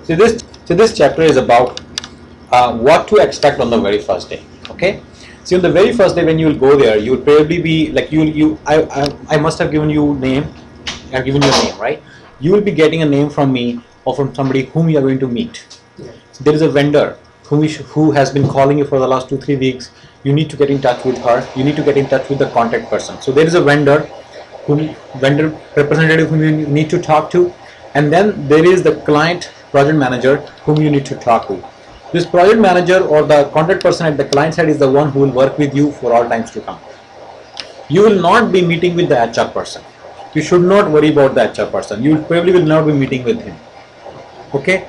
So this chapter is about what to expect on the very first day. Okay. So on the very first day when you will go there, you will probably be like I must have given you name. I've given you a name, right? You will be getting a name from me or from somebody whom you are going to meet. So there is a vendor who has been calling you for the last 2-3 weeks. You need to get in touch with her. You need to get in touch with the contact person. So there is a vendor representative whom you need to talk to, and then there is the client project manager whom you need to talk to. This project manager or the contact person at the client side is the one who will work with you for all times to come. You will not be meeting with the HR person. You should not worry about the HR person. You probably will not be meeting with him. Okay,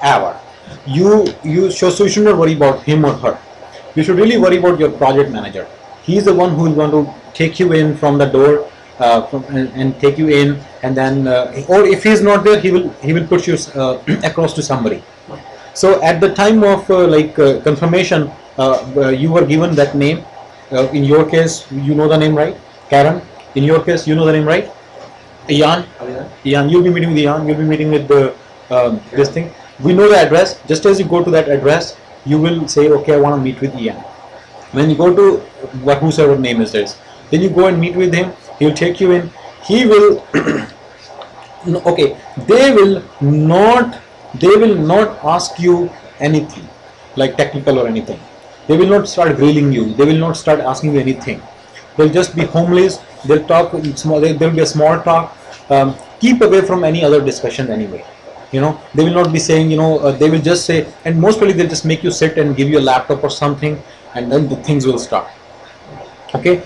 ever. So you should not worry about him or her. You should really worry about your project manager. He is the one who is going to take you in from the door and take you in, and then or if he is not there, he will push you across to somebody. So at the time of confirmation, you were given that name. In your case, you know the name, right? Karen. In your case, you know the name, right? Ian. Ian. You'll be meeting with Ian. You'll be meeting with the this thing. We know the address. Just as you go to that address, you will say, okay, I want to meet with Ian. When you go to whosoever name is this, then you go and meet with him. He will take you in. He will. Okay. They will not ask you anything like technical or anything. They will not start grilling you. They will not start asking you anything. They'll just be homeless. They'll talk small. There will be a small talk. Keep away from any other discussion anyway. They will not be saying, they will just say, and most probably they'll just make you sit and give you a laptop or something, and then the things will start. Okay.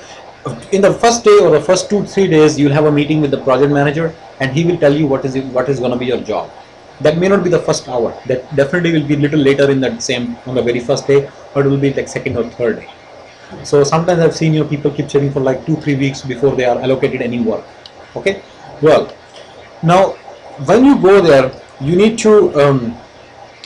In the first day or the first 2-3 days, you'll have a meeting with the project manager, and he will tell you what is going to be your job. That may not be the first hour. That definitely will be a little later on the very first day, or it will be like second or third day. So sometimes I've seen people keep sitting for like 2-3 weeks before they are allocated any work. Okay. Well, now when you go there, you need to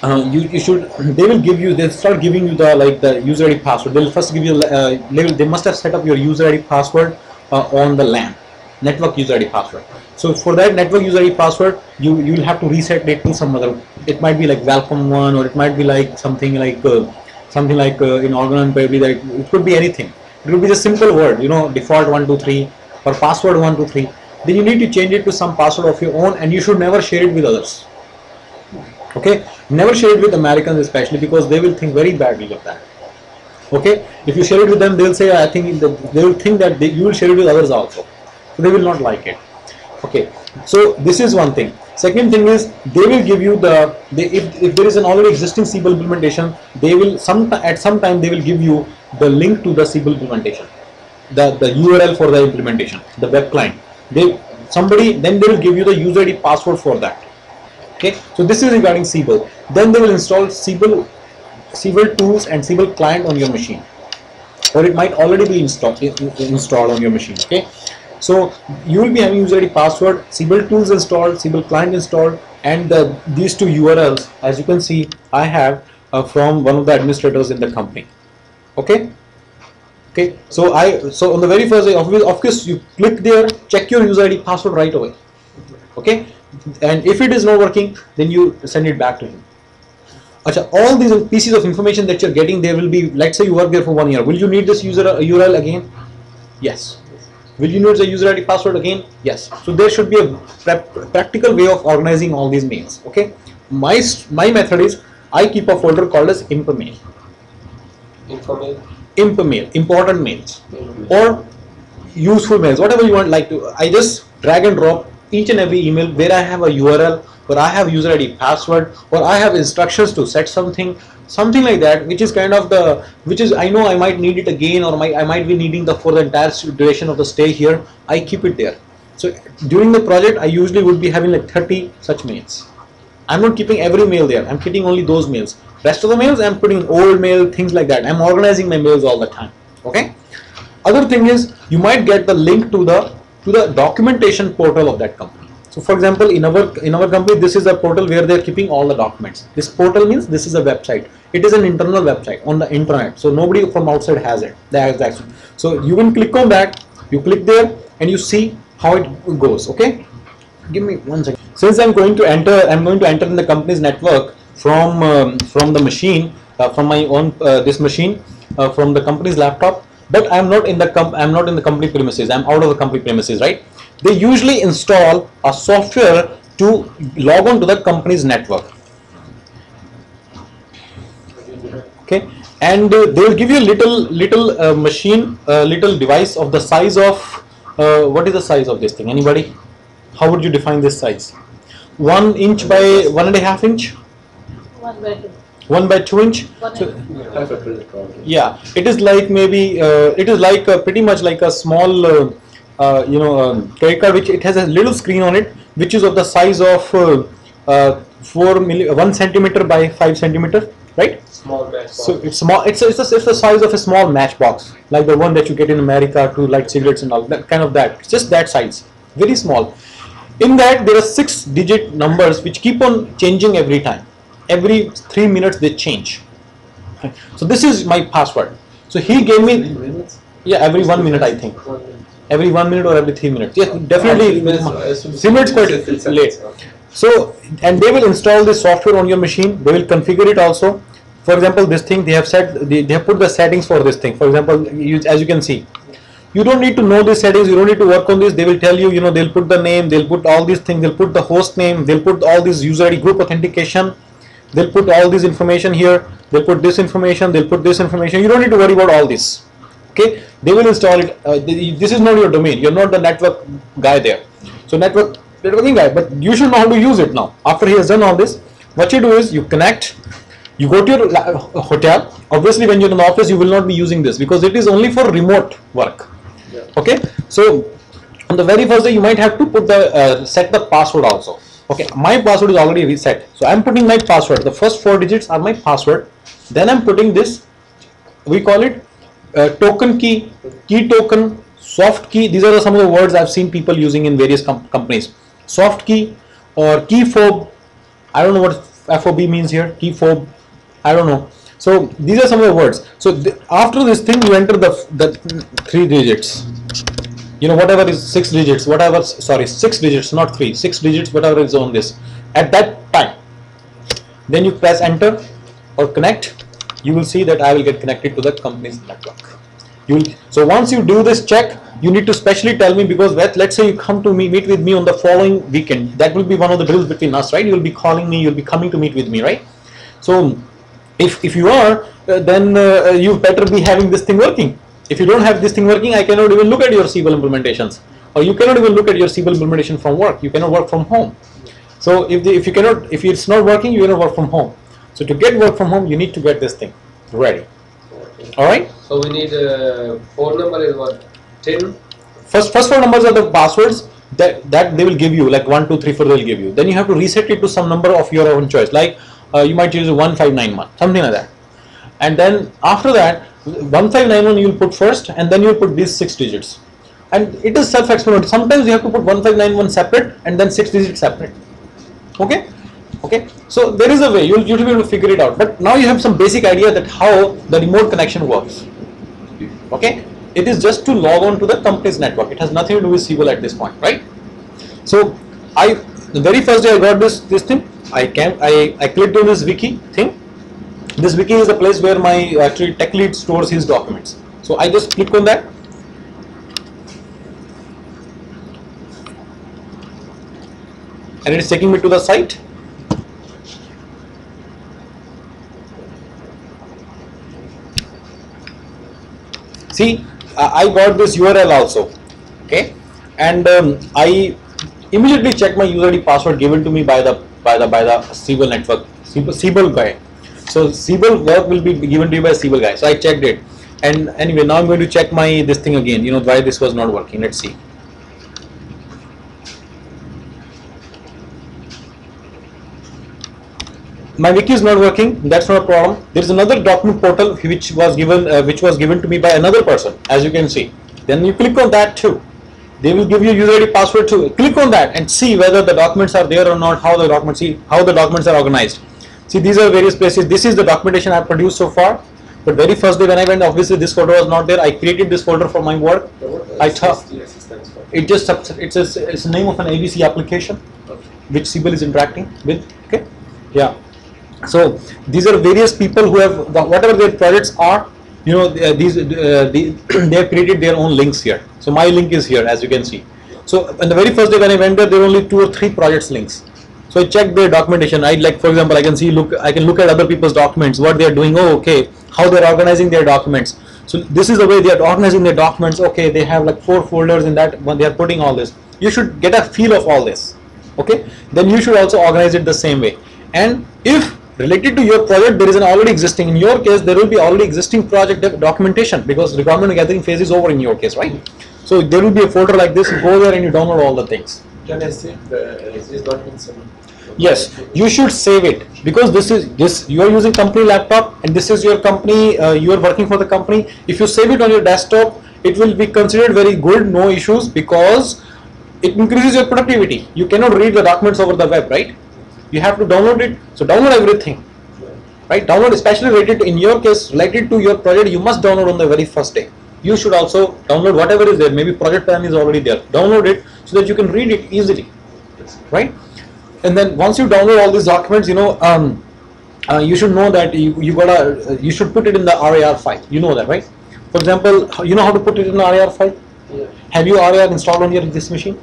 they'll start giving you the user ID password. They'll first give you they must have set up your user ID password on the LAN, network user ID password. So for that network user ID password, you'll have to reset it to some other. It might be like welcome one, or it might be like something like in Organon, probably it could be anything. It could be just simple word, default 123 or password 123. Then you need to change it to some password of your own, and you should never share it with others. Okay, never share it with Americans, especially because they will think very badly of that. Okay, if you share it with them, they'll say, they will think that you will share it with others also. So they will not like it. Okay, so this is one thing. Second thing is, they will give you if there is an already existing Siebel implementation, they will at some time they will give you the link to the Siebel implementation, the URL for the implementation, the web client. Then they will give you the user ID password for that. Okay, so this is regarding Siebel. Then they will install Siebel tools and Siebel client on your machine, or it might already be installed on your machine. Okay, so you will be having user ID password, Siebel tools installed, Siebel client installed, and these two URLs, as you can see, I have from one of the administrators in the company. Okay. Okay, so on the very first day, of course, you click there, check your user ID password right away. Okay, and if it is not working, then you send it back to him. All these pieces of information that you're getting, there will be, let's say you work there for 1 year. Will you need this URL again? Yes. Will you need the user ID password again? Yes. So there should be a practical way of organizing all these mails. Okay, my method is, I keep a folder called as ImpMail. ImpMail, important mails or useful mails, whatever you want. I just drag and drop each and every email where I have a URL, or I have user ID password, or I have instructions to set something like that, which is I know I might need it again, or I might be needing for the entire duration of the stay here. I keep it there. So during the project, I usually would be having like 30 such mails. I'm not keeping every mail there. I'm keeping only those mails. Rest of the mails, I'm putting old mail, things like that. I'm organizing my mails all the time. Okay. Other thing is, you might get the link to the documentation portal of that company. So for example, in our company, this is a portal where they're keeping all the documents. This portal means this is a website. It is an internal website on the intranet. So nobody from outside has it. So you can click on that. You click there and you see how it goes. Okay. give me 1 second. Since I'm going to enter in the company's network from the machine, from my own this machine, from the company's laptop. But I'm not in the company premises. I'm out of the company premises, right? They usually install a software to log on to the company's network. Okay, and they will give you a little machine, little device of the size of what is the size of this thing? Anybody? How would you define this size? 1 inch by 1.5 inch. 1 by 2. 1 by 2 inch. So, yeah, it is like maybe it is like pretty much like a small credit card, which it has a little screen on it, which is of the size of 1 centimeter by 5 centimeter, right? Small matchbox. So it's small. It's the size of a small matchbox, like the one that you get in America to light cigarettes and all that kind of that. It's just that size, very small. In that there are 6-digit numbers which keep on changing every time. Every 3 minutes they change. So this is my password. So he gave me, yeah, every 1 minute I think. Every 1 minute or every 3 minutes. Yes, definitely. 3 minutes quite late. So, and they will install this software on your machine. They will configure it also. For example, this thing they have set, they have put the settings for this thing. For example, as you can see, you don't need to know these settings. You don't need to work on this. They will tell you, they'll put the name, they'll put all these things, they'll put the host name, they'll put all this user ID, group authentication. They'll put all this information here. They'll put this information. They'll put this information. You don't need to worry about all this. Okay, they will install it. This is not your domain. You're not the network guy there. So networking guy, but you should know how to use it now. After he has done all this, what you do is you connect. You go to your hotel. Obviously, when you're in the office, you will not be using this because it is only for remote work. Yeah. Okay, so on the very first day, you might have to put the set the password also. Okay, my password is already reset. So I'm putting my password. The first 4 digits are my password. Then I'm putting this. We call it token key, key token, soft key. These are some of the words I've seen people using in various companies. Soft key or key fob. I don't know what FOB means here. Key fob. I don't know. So these are some of the words. So after this thing, you enter the 3 digits. Whatever is 6 digits, whatever, sorry, 6 digits, not 3, 6 digits, whatever is on this. At that time, then you press enter or connect. You will see that I will get connected to the company's network. So once you do this check, you need to specially tell me, because let's say you come to meet with me on the following weekend. That will be one of the deals between us, right? You will be calling me, you'll be coming to meet with me, right? So if you are, then you better be having this thing working. If you don't have this thing working, I cannot even look at your Siebel implementations, or you cannot even look at your Siebel implementation from work. You cannot work from home. So if it's not working, you cannot work from home. So to get work from home, you need to get this thing ready. All right. So we need phone number is what? 10. First 4 numbers are the passwords that they will give you, like 1, 2, 3, 4. They will give you. Then you have to reset it to some number of your own choice. Like you might choose 1591, something like that. And then after that, 1591 you will put first, and then you will put these 6 digits. And it is self-explanatory. Sometimes you have to put 1591 separate and then 6 digits separate. Okay. Okay. So there is a way you'll be able to figure it out. But now you have some basic idea that how the remote connection works. Okay. It is just to log on to the company's network. It has nothing to do with Siebel at this point, right? So the very first day I got this thing, I clicked on this wiki thing. This wiki is a place where my actually tech lead stores his documents. So I just click on that. And it is taking me to the site. See, I got this URL also, okay, and I immediately check my user ID password given to me by the Siebel network, Siebel guy. So Siebel work will be given to you by Siebel guy. So I checked it, and anyway, now I'm going to check my this thing again. Why this was not working. Let's see. My wiki is not working. That's not a problem. There is another document portal which was given to me by another person, as you can see. Then you click on that too. They will give you user ID password too. Click on that and see whether the documents are there or not. How the documents are organized. See, these are various places. This is the documentation I produced so far. But very first day when I went, obviously this folder was not there. I created this folder for my work. I thought SDSS stands for. It's a name of an ABC application which Siebel is interacting with. Okay, yeah. So these are various people who have whatever their projects are. You know, they have created their own links here. So my link is here, as you can see. So on the very first day when I went there were only 2 or 3 projects links. So I checked their documentation. I like, for example, I can look at other people's documents, what they are doing. Oh, okay, how they are organizing their documents. So this is the way they are organizing their documents. Okay, they have like 4 folders in that when they are putting all this. You should get a feel of all this. Okay, then you should also organize it the same way. And if related to your project there is an already existing, in your case there will be already existing project documentation, because requirement gathering phase is over in your case, right? So there will be a folder like this. You go there and you download all the things. Can I save these documents? Yes, you should save it, because you are using company laptop and this is your company, you are working for the company. If you save it on your desktop, it will be considered very good, no issues, because it increases your productivity. You cannot read the documents over the web, right? You have to download it. So download everything, right? Download, especially related to, in your case, related to your project, you must download on the very first day. You should also download whatever is there. Maybe project plan is already there. Download it so that you can read it easily, right? And then once you download all these documents, you know, you should know that you should put it in the RAR file. You know that, right? For example, you know how to put it in the RAR file? Yeah. Have you RAR installed on this machine?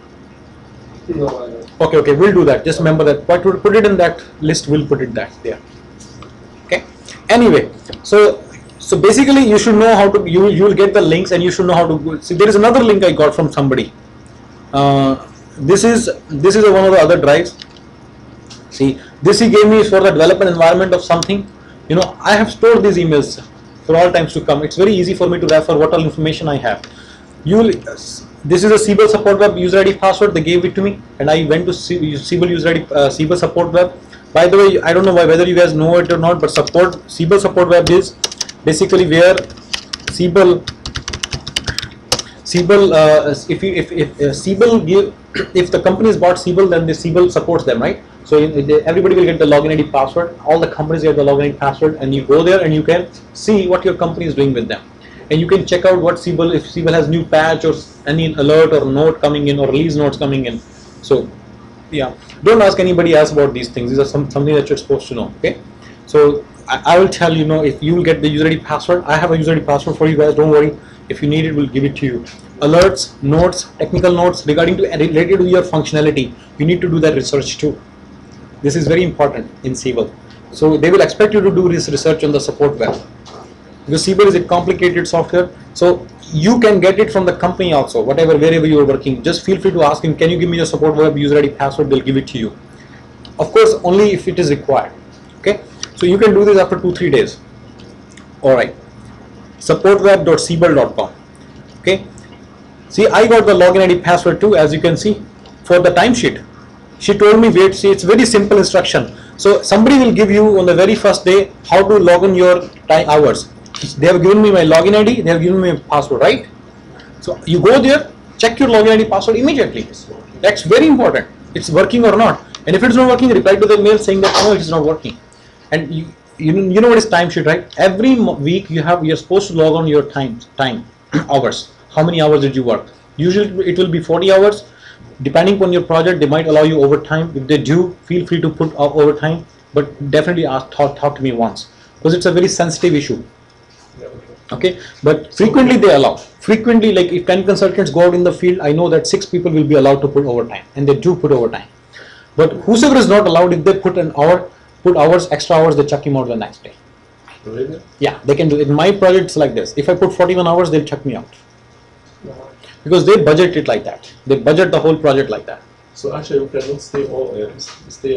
No, I don't. Okay, we'll do that. Just remember that. But we'll put it in that list. We'll put it there. Okay. Anyway, so basically, you should know how to. You will get the links, and you should know how to go. See, there is another link I got from somebody. This is one of the other drives. See, this he gave me is for the development environment of something. You know, I have stored these emails for all times to come. It's very easy for me to refer what all information I have. This is a Siebel support web user ID password. They gave it to me, and I went to Siebel user ID Siebel support web. By the way, I don't know whether you guys know it or not, but Siebel support web is basically where Siebel if the company has bought Siebel, then the Siebel supports them, right? So everybody will get the login ID password. All the companies get the login ID password, and you go there and you can see what your company is doing with them, and you can check out what Siebel, if Siebel has new patch or any alert or note coming in or release notes coming in. So yeah, don't ask anybody else about these things. These are something that you're supposed to know. Okay, so I will tell you, know, if you will get the user ID password. I have a user ID password for you guys. Don't worry. If you need it, we'll give it to you. Alerts, notes, technical notes related to your functionality. You need to do that research too. This is very important in Siebel. So they will expect you to do this research on the support web, because Siebel is a complicated software. So you can get it from the company also, wherever you are working. Just feel free to ask him, can you give me your support web user ID password? They'll give it to you. Of course, only if it is required. Okay, so you can do this after 2-3 days. All right, supportweb.siebel.com. Okay, see, I got the login ID password too, as you can see, for the timesheet. She told me, wait, see, it's very simple instruction. So somebody will give you on the very first day how to log in your hours. They have given me my login ID, they have given me a password, right? So you go there, check your login ID password immediately. That's very important. It's working or not. And if it's not working, reply to the mail saying that no, it's not working. And you know what is timesheet, right? Every week you're supposed to log on your time hours. How many hours did you work? Usually it will be 40 hours. Depending upon your project, they might allow you overtime. If they do, feel free to put overtime, but definitely talk to me once, because it's a very sensitive issue. Okay, but frequently they allow. Frequently, like if 10 consultants go out in the field, I know that 6 people will be allowed to put overtime, and they do put overtime. But whosoever is not allowed, if they put extra hours, they chuck him out the next day. Really? Yeah, they can do it. In my project, it's like this. If I put 41 hours, they'll chuck me out. Because they budget it like that. They budget the whole project like that. So actually, we cannot stay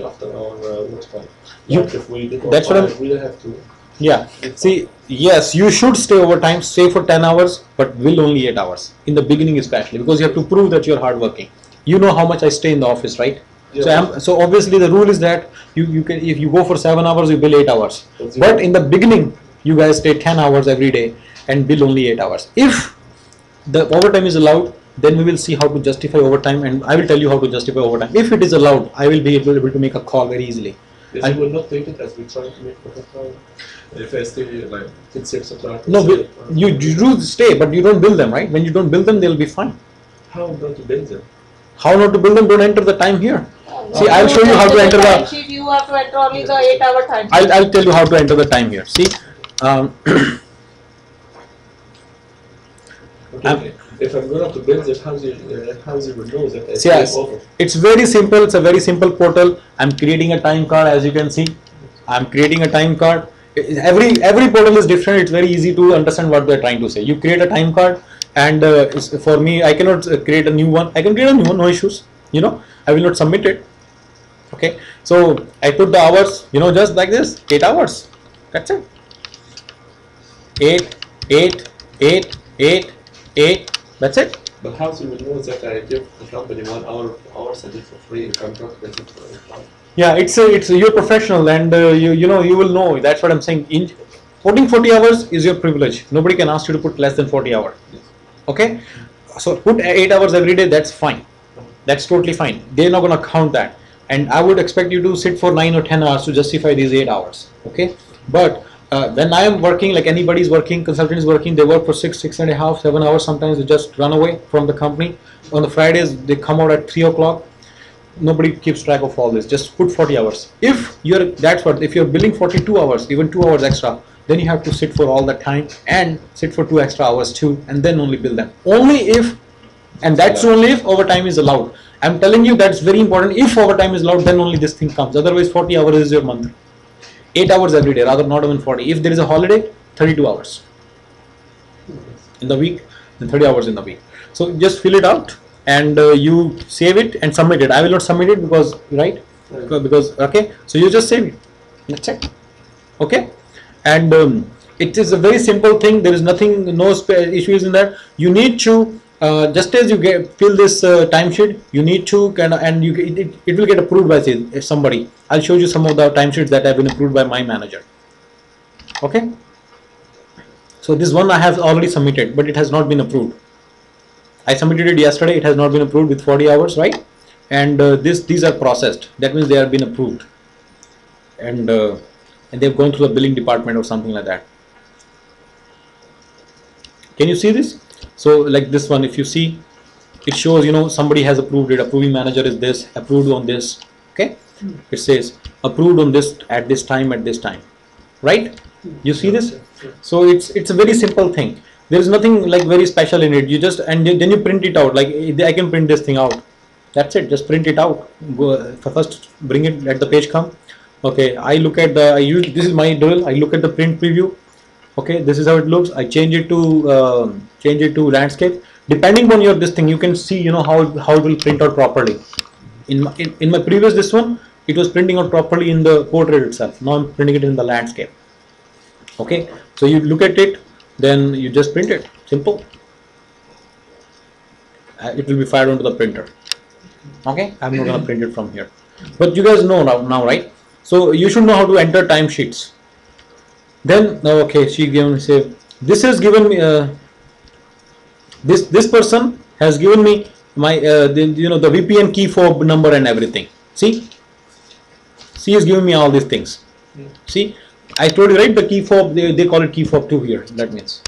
after our work time. Like if we did that's what we have to. Yeah. See, yes, you should stay overtime, stay for 10 hours, but will only 8 hours in the beginning, especially because you have to prove that you're hardworking. You know how much I stay in the office, right? Yeah. So obviously the rule is that you can, if you go for 7 hours, you bill 8 hours. But in the beginning, you guys stay 10 hours every day and bill only 8 hours. If the overtime is allowed, then we will see how to justify overtime, and I will tell you how to justify overtime. If it is allowed, I will be able to make a call very easily. Yes, I will not take it as we try to make overtime. If I stay like till 6 o'clock. No, you do stay, but you don't bill them, right? When you don't bill them, they'll be fine. How not to build them? How not to build them? Don't enter the time here. See, I'll show you how to enter time the. sheet. You have to enter only the 8-hour time sheet. I'll tell you how to enter the time here. See, Okay. If I'm going to build it, how do you know that it's see, over? it's very simple. It's a very simple portal. I'm creating a time card, as you can see. I'm creating a time card. Every portal is different. It's very easy to understand what they're trying to say. You create a time card, and for me, I cannot create a new one. I can create a new one, no issues. You know, I will not submit it. Okay, so I put the hours. You know, just like this, 8 hours. That's it. 8, 8, 8, 8, 8. That's it. But how do you know that I give the company 1 hour of hours I did for free if I'm not getting it for free? Yeah, it's you're professional, and you know, you will know. That's what I'm saying. Putting 40 hours is your privilege. Nobody can ask you to put less than 40 hours. Okay, so put 8 hours every day. That's fine. That's totally fine. They're not gonna count that, and I would expect you to sit for 9 or 10 hours to justify these 8 hours. Okay, but when I am working, like anybody's working, consultant is working, they work for 6.5, 7 hours. Sometimes they just run away from the company. On the Fridays, they come out at 3 o'clock. Nobody keeps track of all this. Just put 40 hours. If you're billing 42 hours, even 2 hours extra, then you have to sit for all that time and sit for 2 extra hours too, and then only bill them. Only if, and that's only if overtime is allowed. I'm telling you that's very important. If overtime is allowed, then only this thing comes. Otherwise, 40 hours is your month. 8 hours every day, rather not even 40. If there is a holiday, 32 hours in the week, then 30 hours in the week. So just fill it out, and you save it and submit it. I will not submit it because, right? Because, okay, so you just save it. That's it. Okay, and it is a very simple thing. There is nothing, no issues in that. You need to just as you fill this timesheet, you need to it will get approved by somebody. I'll show you some of the timesheets that have been approved by my manager. Okay, so this one I have already submitted, but it has not been approved. I submitted it yesterday. It has not been approved with 40 hours, right? And these are processed. That means they have been approved, and they've gone through the billing department or something like that. Can you see this? So like this one, if you see, it shows, you know, somebody has approved it. Approving manager is this, approved on this. Okay, it says approved on this at this time, right? You see this? So it's a very simple thing. There is nothing like very special in it. You just, and then you print it out. Like I can print this thing out. That's it. Just print it out. Go first, bring it, let the page come. Okay, I look at this is my drill. I look at the print preview. Okay, this is how it looks. I change it to landscape. Depending on your this thing, you can see, you know, how it will print out properly. In my previous this one, it was printing out properly in the portrait itself. Now I'm printing it in the landscape. Okay, so you look at it, then you just print it. Simple. It will be fired onto the printer. Okay, I'm not gonna print it from here, but you guys know now, right? So you should know how to enter timesheets. Then okay, she given me, say this has given me this person has given me my the VPN key fob number and everything. See, she is giving me all these things. See, I told you, right? The key fob, they call it key fob 2 here. That means.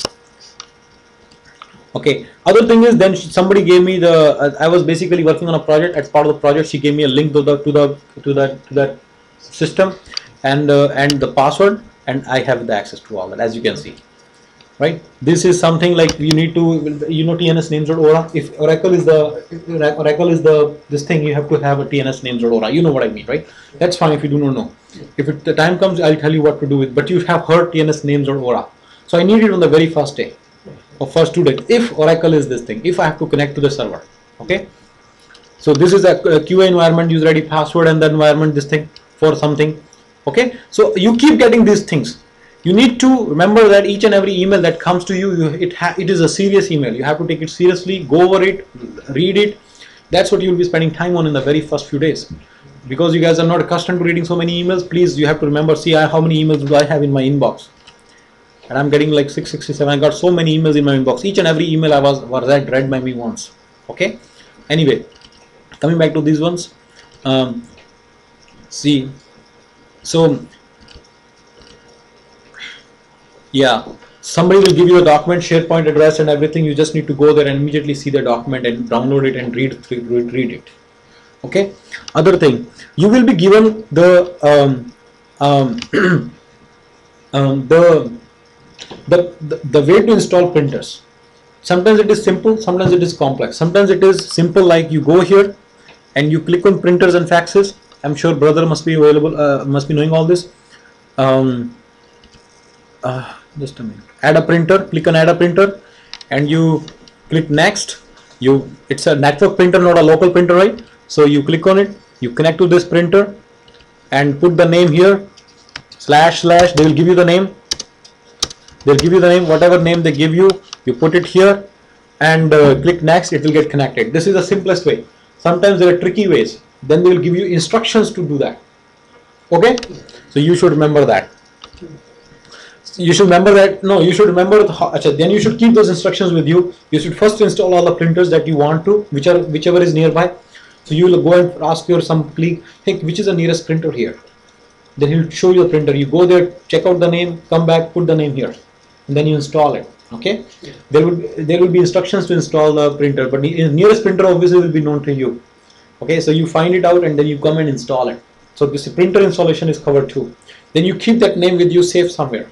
Okay. Other thing is, then somebody gave me the. I was basically working on a project. As part of the project, she gave me a link to that system, and the password, and I have the access to all that, as you can see. Right. This is something like you need to, you know, TNS names.ora. If Oracle is the this thing, you have to have a TNS names.ora. You know what I mean, right? That's fine if you do not know. If the time comes, I'll tell you what to do with. But you have heard TNS names.ora. So I need it on the very first day, or first 2 days. If Oracle is this thing, if I have to connect to the server, okay. So this is a QA environment, user ID, password, and the environment, this thing for something. Okay. So you keep getting these things. You need to remember that each and every email that comes to you, it is a serious email. You have to take it seriously, go over it, read it. That's what you'll be spending time on in the very first few days. Because you guys are not accustomed to reading so many emails, please, you have to remember, see how many emails do I have in my inbox. And I'm getting like 667. I got so many emails in my inbox. Each and every email I was read by me once. Okay. Anyway, coming back to these ones. See, so yeah, somebody will give you a document, SharePoint address and everything. You just need to go there and immediately see the document and download it and read it. Okay. Other thing, you will be given the the way to install printers. Sometimes it is simple, sometimes it is complex. Sometimes it is simple, like you go here and you click on printers and faxes. I'm sure brother must be available, must be knowing all this. Just a minute. Add a printer. Click on add a printer, and you click next. It's a network printer, not a local printer, right? So you click on it. You connect to this printer, and put the name here. / They will give you the name. They'll give you the name, whatever name they give you. You put it here, and click next. It will get connected. This is the simplest way. Sometimes there are tricky ways. Then they will give you instructions to do that. Okay? So you should remember that. You should remember that. No, you should remember. Then you should keep those instructions with you. You should first install all the printers that you want to, whichever is nearby. So you will go and ask your some colleague, hey, which is the nearest printer here? Then he'll show you the printer. You go there, check out the name, come back, put the name here, and then you install it. Okay? Yeah. There will be instructions to install the printer, but the nearest printer obviously will be known to you. Okay, so you find it out and then you come and install it. So this printer installation is covered too. Then you keep that name with you safe somewhere.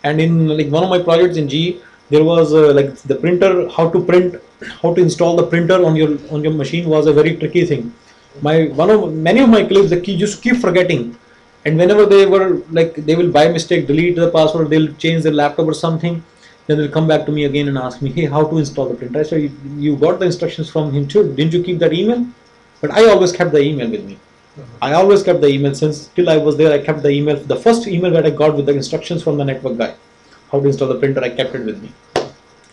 And in like one of my projects in GE, there was like the printer, how to install the printer on your machine was a very tricky thing. Many of my colleagues, they used to keep forgetting, and whenever they were like, they will by mistake delete the password, they'll change their laptop or something, then they'll come back to me again and ask me, hey, how to install the printer? I said, you got the instructions from him too, didn't you keep that email? But I always kept the email with me. I always kept the email since till I was there. I kept the email. The first email that I got with the instructions from the network guy, how to install the printer, I kept it with me.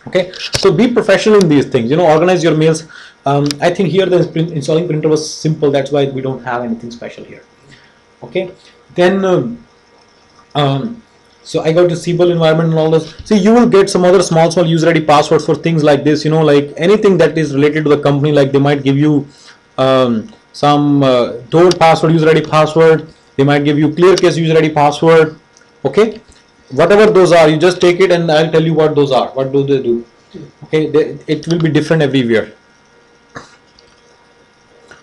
Okay, so be professional in these things. Organize your mails. I think here the installing printer was simple. That's why we don't have anything special here. Okay, then so I got to Siebel environment and all this. See, you will get some other small user ID passwords for things like this. Like anything that is related to the company. Like they might give you some Tor password, user ID password. They might give you ClearCase user ID password. Okay, whatever those are, you just take it and I'll tell you what those are. What do they do? Okay, it will be different everywhere.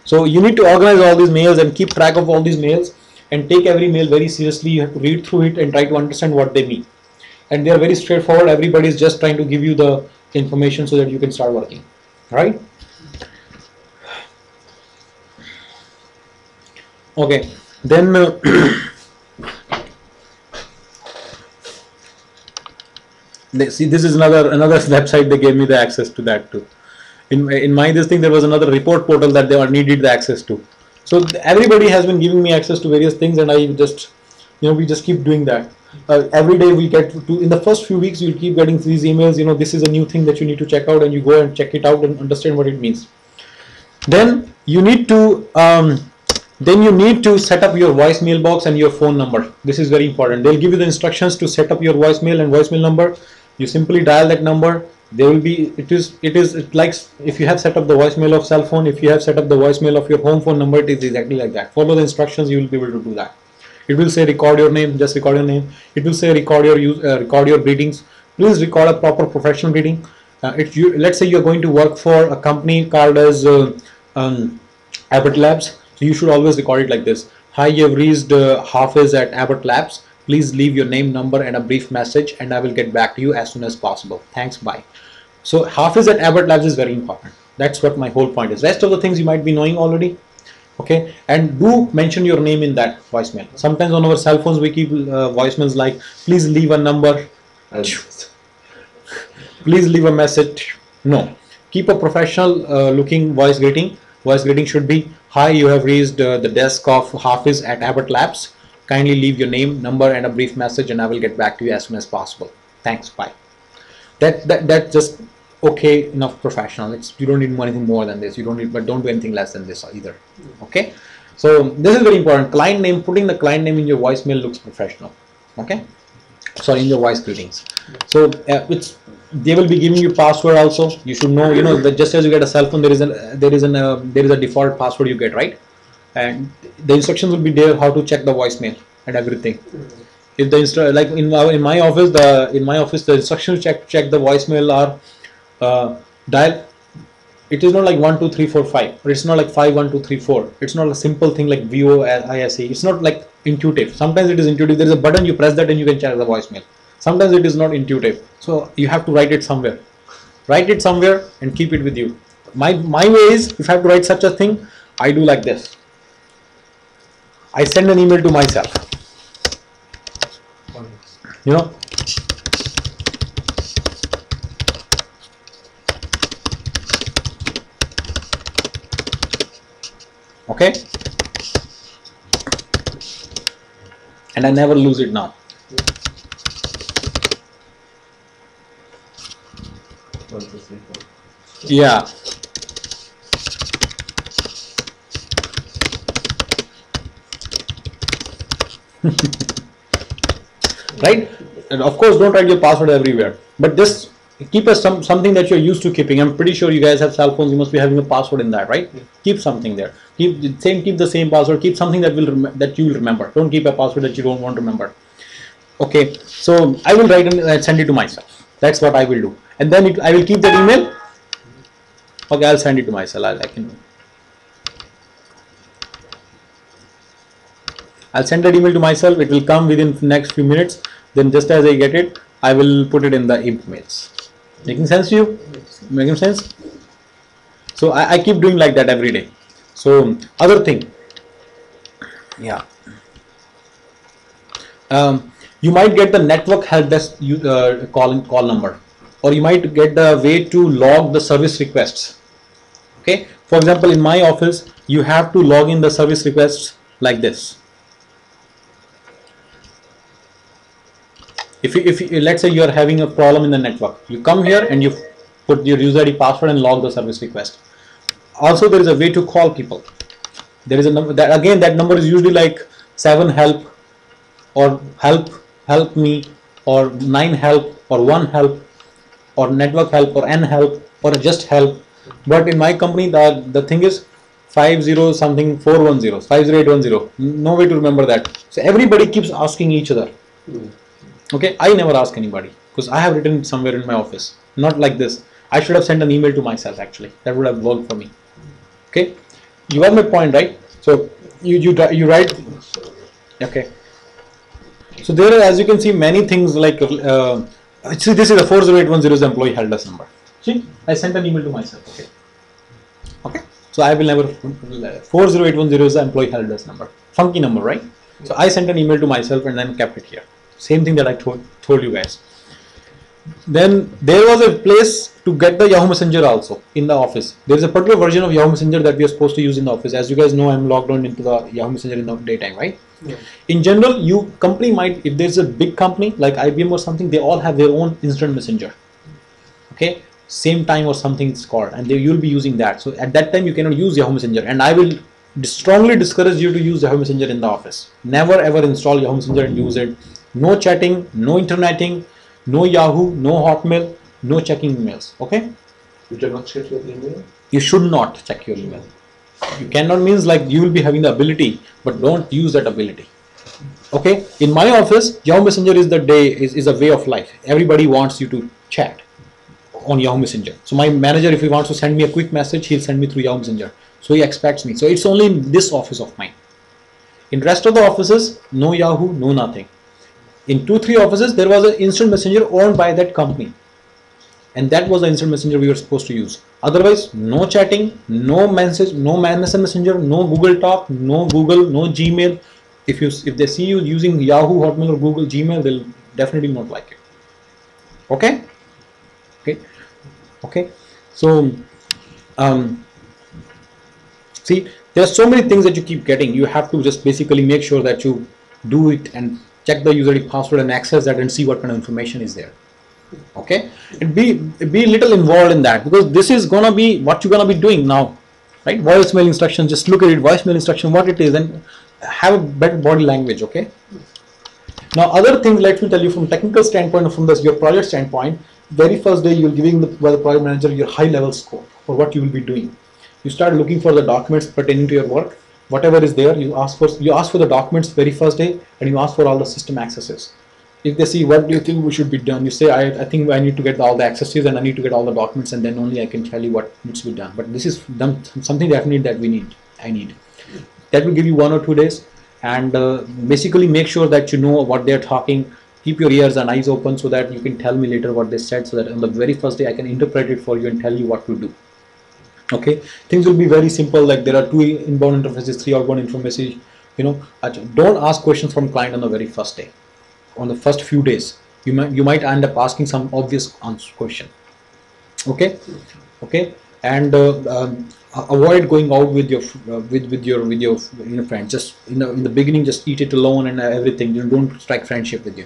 So you need to organize all these mails and keep track of all these mails and take every mail very seriously. You have to read through it and try to understand what they mean. And they are very straightforward. Everybody is just trying to give you the information so that you can start working. Right? Okay, then see, this is another website. They gave me the access to that too. In my this thing, there was another report portal that they needed the access to. So everybody has been giving me access to various things, and I just, we just keep doing that. Every day we get to, in the first few weeks, you'll keep getting these emails. This is a new thing that you need to check out, and you go and check it out and understand what it means. Then you need to set up your voicemail box and your phone number. This is very important. They'll give you the instructions to set up your voicemail and voicemail number. You simply dial that number. There will be, it is like if you have set up the voicemail of cell phone, if you have set up the voicemail of your home phone number, it is exactly like that. Follow the instructions, you will be able to do that. It will say record your name, just record your name. It will say record your greetings. Please record a proper professional greeting. Let's say you're going to work for a company called as Abbott Labs. So you should always record it like this. Hi, you have reached Hafiz at Abbott Labs. Please leave your name, number and a brief message and I will get back to you as soon as possible. Thanks, bye. So Hafiz at Abbott Labs is very important. That's what my whole point is. Rest of the things you might be knowing already. Okay, and do mention your name in that voicemail. Sometimes on our cell phones we keep voicemails like, please leave a number, please leave a message. No, keep a professional looking voice greeting. Voice greeting should be, hi, you have reached the desk of Hafiz at Abbott Labs. Kindly leave your name, number and a brief message and I will get back to you as soon as possible. Thanks, bye. That's just okay enough professional. You don't need anything more than this. You don't need, but don't do anything less than this either. Okay, so this is very important. Client name, putting the client name in your voicemail looks professional. Okay, sorry, in your voice greetings. So they will be giving you password also. You should know, that just as you get a cell phone, there is a default password you get, right? And the instructions will be there how to check the voicemail and everything. If the like in my office, the instructions check the voicemail are dial. It is not like 1 2 3 4 5, or it's not like 5 1 2 3 4. It's not a simple thing like VOISE. It's not like intuitive. Sometimes it is intuitive. There is a button, you press that and you can check the voicemail. Sometimes it is not intuitive, so you have to write it somewhere. Write it somewhere and keep it with you. My way is, if I have to write such a thing, I do like this. I send an email to myself. You know. Okay. And I never lose it now. Yeah. Right? And of course, don't write your password everywhere, but this keep something that you're used to keeping. I'm pretty sure you guys have cell phones. You must be having a password in that, right? Yeah. Keep something there. Keep the same password. Keep something that you will remember. Don't keep a password that you don't want to remember. Okay. So I will write and send it to myself. That's what I will do. And then I will keep that email. Okay, I'll send it to myself. I'll send that email to myself. It will come within the next few minutes. Then just as I get it, I will put it in the emails. Making sense to you? Making sense? So I keep doing like that every day. So other thing, yeah. You might get the network help desk call number, or you might get the way to log the service requests. Okay. For example, in my office, you have to log in the service requests like this. If let's say you are having a problem in the network, you come here and you put your user ID, password, and log the service request. Also, there is a way to call people. There is a number that, again, that number is usually like 7 help, or help me, or 9 help, or 1 help, or network help, or N help, or just help. But in my company, the thing is 50 something 410, 50810. No way to remember that. So everybody keeps asking each other. Okay, I never ask anybody because I have written somewhere in my office. Not like this. I should have sent an email to myself actually. That would have worked for me. Okay, you have my point, right? So you write. Okay. So there are, as you can see, many things like see, this is a 40810's employee help desk number. See, I sent an email to myself. Okay. Okay. So I will never 40810 is the employee help desk number. Funky number, right? So I sent an email to myself and then kept it here. Same thing that I told you guys. Then there was a place to get the Yahoo Messenger also in the office. There is a particular version of Yahoo Messenger that we are supposed to use in the office. As you guys know, I'm logged on into the Yahoo Messenger in the daytime, right? Yeah. In general, company might, if there's a big company like IBM or something, they all have their own instant messenger. Okay, same time or something it's called, and you'll be using that. So at that time, you cannot use Yahoo Messenger, and I will strongly discourage you to use Yahoo Messenger in the office. Never ever install Yahoo Messenger and use it. No chatting, no interneting, no Yahoo, no Hotmail, no checking emails. Okay? You cannot check your email? You should not check your email. You cannot means like you will be having the ability, but don't use that ability. Okay? In my office, Yahoo Messenger is a way of life. Everybody wants you to chat on Yahoo Messenger. So my manager, if he wants to send me a quick message, he'll send me through Yahoo Messenger. So he expects me. So it's only in this office of mine. In rest of the offices, no Yahoo, no nothing. In 2-3 offices, there was an instant messenger owned by that company, and that was the instant messenger we were supposed to use. Otherwise, no chatting, no message, no MSN Messenger, no Google Talk, no Google, no Gmail. If they see you using Yahoo, Hotmail, or Google Gmail, they'll definitely not like it. Okay? Okay? Okay? So, see, there are so many things that you keep getting. You have to just basically make sure that you do it and check the user ID, password, and access that and see what kind of information is there. Okay, and be a little involved in that, because this is gonna be what you're gonna be doing now, right? Voicemail instruction, just look at it, voicemail instruction, what it is, and have a better body language. Okay. Now other things, let me tell you from technical standpoint, or from your project standpoint. Very first day you're giving the project manager your high level scope for what you will be doing. You start looking for the documents pertaining to your work. whatever is there, you ask for the documents very first day, and you ask for all the system accesses. If they see what do you think we should be done, you say I think I need to get all the accesses and I need to get all the documents, and then only I can tell you what needs to be done. But this is something definitely that I need. That will give you 1 or 2 days, and basically make sure that you know what they're talking. Keep your ears and eyes open so that you can tell me later what they said, so that on the very first day I can interpret it for you and tell you what to do. Okay, things will be very simple. Like there are 2 inbound interfaces, 3 outbound interfaces. Don't ask questions from client on the very first day. On the first few days, you might end up asking some obvious question. Okay, and avoid going out with your friends. Just in the beginning, just eat it alone and everything. Don't strike friendship with you,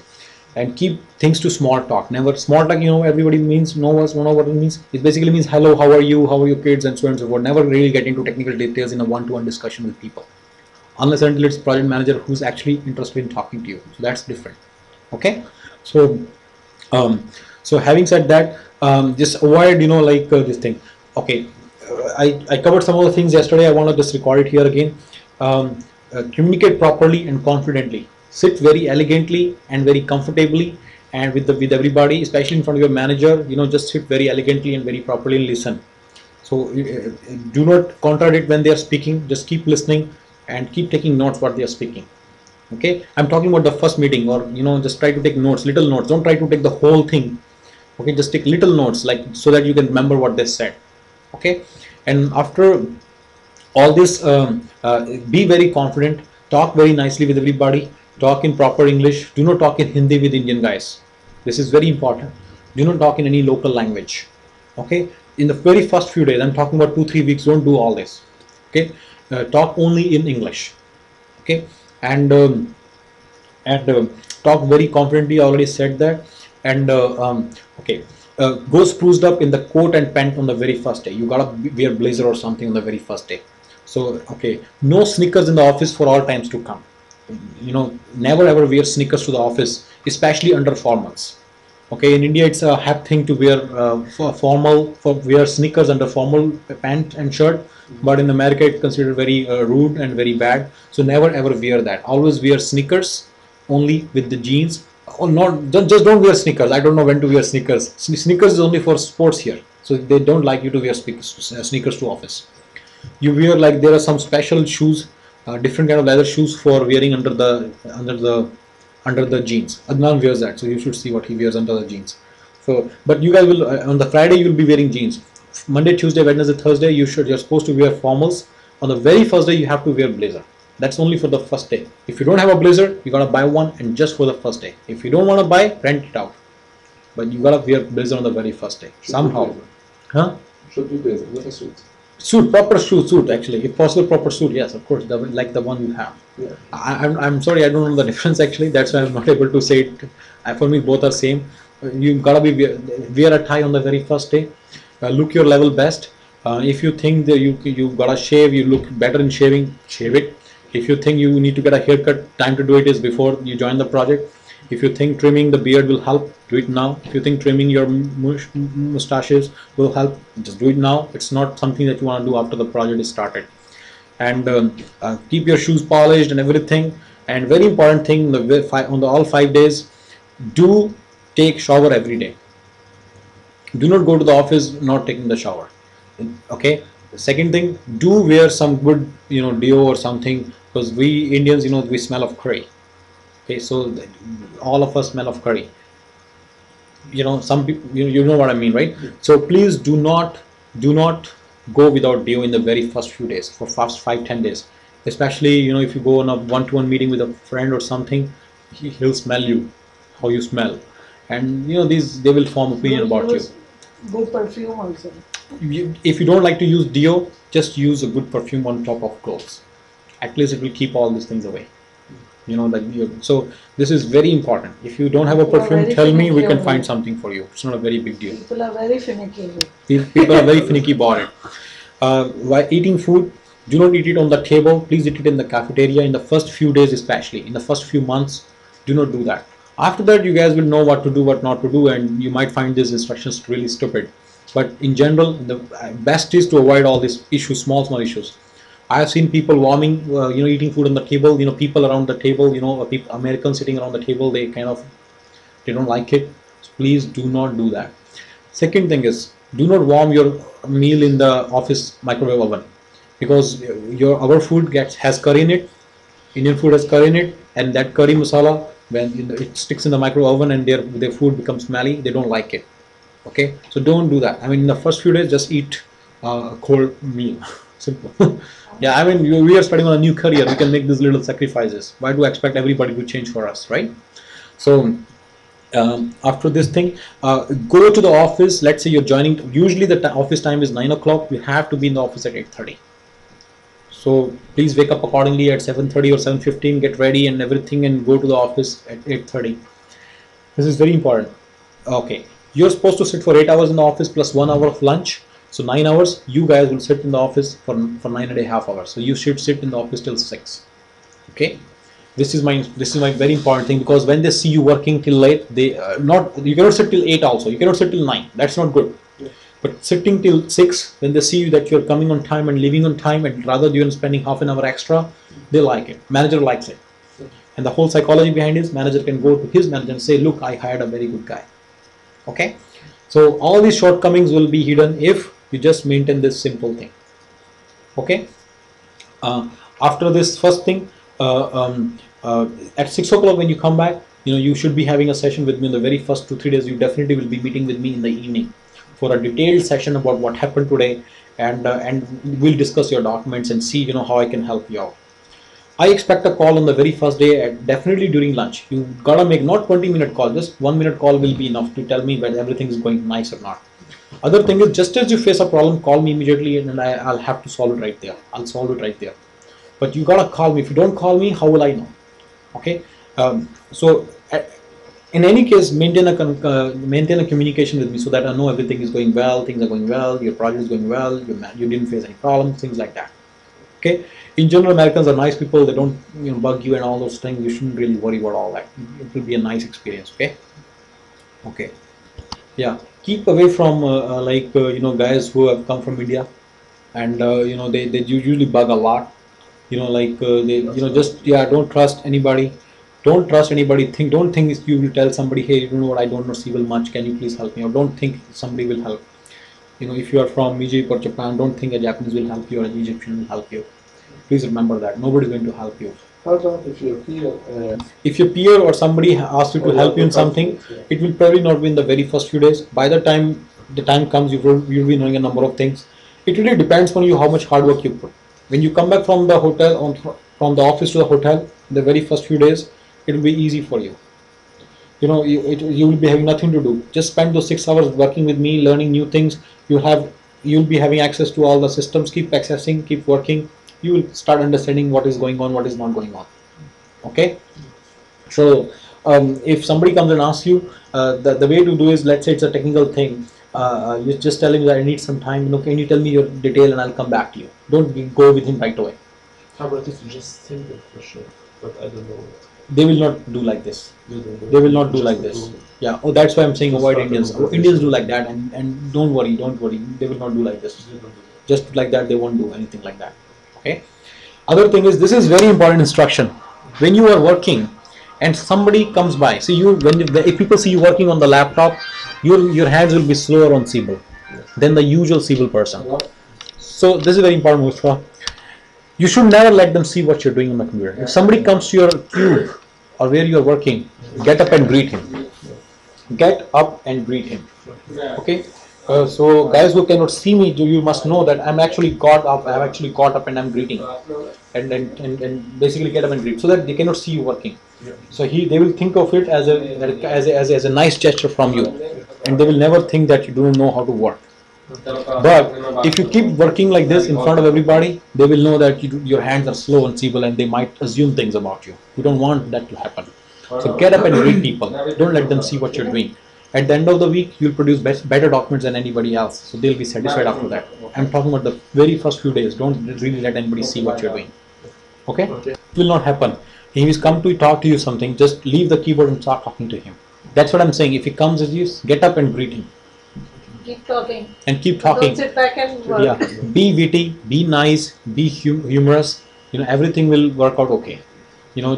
and keep things to small talk. Never small talk. Everybody know what it means. It basically means hello, how are you, how are your kids, and so on and so forth. Never really get into technical details in a one-to-one discussion with people, unless until it's project manager who's actually interested in talking to you. So that's different. Okay, so having said that, just avoid this thing. Okay, I covered some of the things yesterday. I want to just record it here again. Communicate properly and confidently. Sit very elegantly and very comfortably, and with everybody, especially in front of your manager. Just sit very elegantly and very properly and listen. So do not contradict when they are speaking. Just keep listening and keep taking notes what they are speaking. Okay, I'm talking about the first meeting, or just try to take notes, little notes. Don't try to take the whole thing. Okay, just take little notes, like so that you can remember what they said. Okay, and after all this, be very confident, talk very nicely with everybody, talk in proper English. Do not talk in Hindi with Indian guys. This is very important. Do not talk in any local language. Okay, in the very first few days, I'm talking about 2-3 weeks, don't do all this. Okay, talk only in English. Okay, and talk very confidently. I already said that. And okay, go spruced up in the coat and pant on the very first day. You gotta wear blazer or something on the very first day. So okay, no sneakers in the office for all times to come. Never ever wear sneakers to the office, especially under formals. Okay, in India it's a hap thing to wear wear sneakers under formal pant and shirt, but in America it's considered very rude and very bad. So never ever wear that. Always wear sneakers only with the jeans. Or not, just don't wear sneakers. I don't know when to wear sneakers. Sneakers is only for sports here, so they don't like you to wear sneakers to office. You wear, like, there are some special shoes, different kind of leather shoes for wearing under the jeans. Adnan wears that, so you should see what he wears under the jeans. So, but you guys will on the Friday you will be wearing jeans. Monday, Tuesday, Wednesday, Thursday you're supposed to wear formals. On the very first day you have to wear blazer. That's only for the first day. If you don't have a blazer, you gotta buy one, and just for the first day. If you don't want to buy, rent it out. But you gotta wear blazer on the very first day. Somehow. Huh? Should be blazer, not a suit. Suit, proper suit actually. If possible, proper suit. Yes, of course, like the one you have. Yeah. I'm sorry, I don't know the difference actually. That's why I'm not able to say it. For me, both are same. You gotta wear a tie on the very first day. Look your level best. If you think that you gotta shave, you look better in shaving, shave it. If you think you need to get a haircut, time to do it is before you join the project. If you think trimming the beard will help, do it now. If you think trimming your mustaches will help, just do it now. It's not something that you want to do after the project is started. And keep your shoes polished and everything. And very important thing, on all 5 days, do take shower every day. Do not go to the office not taking the shower. Okay. The second thing, do wear some good deo or something, because we Indians we smell of curry. Okay, so all of us smell of curry. Some people, you know what I mean, right? So please do not go without deo in the very first few days, for first 5-10 days, especially if you go on a one-to-one meeting with a friend or something. He'll smell you, how you smell, and they will form opinion about you. Good perfume also. If you don't like to use deo, just use a good perfume on top of clothes. At least it will keep all these things away. So this is very important. If you don't have a perfume, tell me, we can find something for you. It's not a very big deal. People are very finicky. People are very finicky about it. While eating food, do not eat it on the table. Please eat it in the cafeteria. In the first few days, especially in the first few months, do not do that. After that, you guys will know what to do, what not to do, and you might find these instructions really stupid. But in general, the best is to avoid all these issues, small issues. I have seen people warming, eating food on the table. People around the table. People, Americans sitting around the table. They don't like it. So please do not do that. Second thing is, do not warm your meal in the office microwave oven, because our food has curry in it. Indian food has curry in it, and that curry masala, when it sticks in the microwave oven and their food becomes smelly, they don't like it. Okay, so don't do that. I mean, in the first few days, just eat a cold meal. Simple. Yeah, I mean, we are starting on a new career. We can make these little sacrifices. Why do I expect everybody to change for us, right? So after this thing, go to the office. Let's say you're joining. Usually the office time is 9 o'clock. You have to be in the office at 8:30. So please wake up accordingly at 7:30 or 7:15. Get ready and everything, and go to the office at 8:30. This is very important. Okay, you're supposed to sit for 8 hours in the office plus 1 hour of lunch. So 9 hours. You guys will sit in the office for 9.5 hours. So you should sit in the office till 6. Okay. This is my very important thing, because when they see you working till late, you cannot sit till 8 also. You cannot sit till 9. That's not good. Yeah. But sitting till 6, when they see you that you're coming on time and leaving on time, and rather than spending half an hour extra, they like it. Manager likes it. Yeah. And the whole psychology behind is, manager can go to his manager and say, look, I hired a very good guy. Okay. So all these shortcomings will be hidden if you just maintain this simple thing. Okay. After this first thing, at 6 o'clock when you come back, you should be having a session with me in the very first 2-3 days. You definitely will be meeting with me in the evening for a detailed session about what happened today, and we'll discuss your documents and see how I can help you out. I expect a call on the very first day, definitely during lunch. You gotta make not 20-minute call, just 1-minute call will be enough to tell me whether everything is going nice or not. Other thing is, just as you face a problem, call me immediately, and I'll have to solve it right there. I'll solve it right there. But you gotta call me. If you don't call me, how will I know? Okay. So in any case, maintain a communication with me, so that I know everything is going well, things are going well, your project is going well, you didn't face any problems, things like that. Okay. In general, Americans are nice people. They don't bug you and all those things. You shouldn't really worry about all that. It will be a nice experience. Okay. Okay. Yeah. Keep away from guys who have come from India, and they usually bug a lot. Don't trust anybody. Don't trust anybody. Don't think you will tell somebody, hey, you know what, I don't know civil much. Can you please help me? Or don't think somebody will help. If you are from Egypt or Japan, don't think a Japanese will help you or an Egyptian will help you. Please remember that nobody is going to help you. How about if your peer? If your peer or somebody asks you to help you in something, it will probably not be in the very first few days. By the time comes, you'll be knowing a number of things. It really depends on you how much hard work you put. When you come back from the hotel, from the office to the hotel, the very first few days, it will be easy for you. You will be having nothing to do. Just spend those 6 hours working with me, learning new things. You'll be having access to all the systems. Keep accessing, keep working. You will start understanding what is going on, what is not going on. Okay. So if somebody comes and asks you, the way to do is, let's say it's a technical thing. You just tell him that I need some time. Can you tell me your detail and I'll come back to you. Don't go with him right away. How about if you just think the question, but I don't know. They will not do like this. They will not do like this. Yeah. Oh, that's why I'm saying avoid Indians. Indians do like that, and don't worry. They will not do like this. Just like that, they won't do anything like that. Okay. Other thing is, this is very important instruction. When you are working and somebody comes by, see you if people see you working on the laptop, your hands will be slower on Siebel than the usual Siebel person. So this is very important, Mustafa. You should never let them see what you're doing on the computer. If somebody comes to your cube or where you're working, get up and greet him. Get up and greet him. Okay. So guys who cannot see me, you must know that I'm actually caught up. I'm actually caught up and I'm greeting, and basically get up and greet, so that they cannot see you working. So they will think of it as a nice gesture from you, and they will never think that you don't know how to work. But if you keep working like this in front of everybody, they will know that your hands are slow and feeble, and they might assume things about you. You don't want that to happen. So get up and greet people. Don't let them see what you're doing. At the end of the week, you'll produce better documents than anybody else. So they'll be satisfied after that. I'm talking about the very first few days. Don't really let anybody see what you're doing. Okay? It will not happen. If he's come to talk to you something, just leave the keyboard and start talking to him. That's what I'm saying. If he comes with you, get up and greet him. keep talking. and keep talking. Don't sit back and work. Yeah, be witty, be nice, be humorous. Everything will work out okay.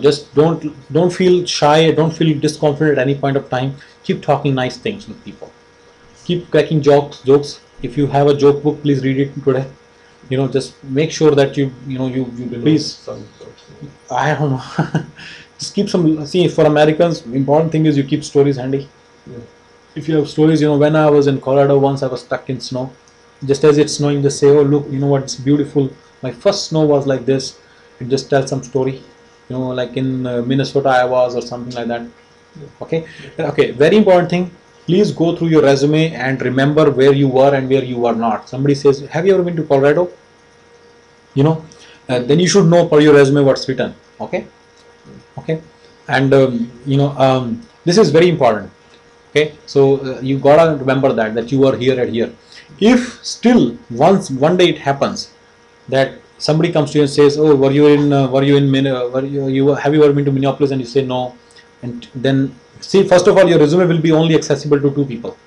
Just don't feel shy, don't feel disconfident at any point of time. Keep talking nice things with people. Keep cracking jokes. If you have a joke book, please read it today. Just make sure that you please. Some jokes. I don't know. Just keep some. See, for Americans, important thing is you keep stories handy. Yeah. If you have stories, when I was in Colorado once, I was stuck in snow. Just as it's snowing, just say, "Oh, look, what? It's beautiful. My first snow was like this." And just tell some story. Like in Minnesota, I was, or something like that. Okay. Okay. Very important thing. Please go through your resume and remember where you were and where you were not. Somebody says, "Have you ever been to Colorado?" Then you should know for your resume what's written. Okay. Okay. And this is very important. Okay, so you gotta remember that you are here and here. If still one day it happens that somebody comes to you and says, "Oh, have you ever been to Minneapolis?" and you say no, and then see, first of all, your resume will be only accessible to two people.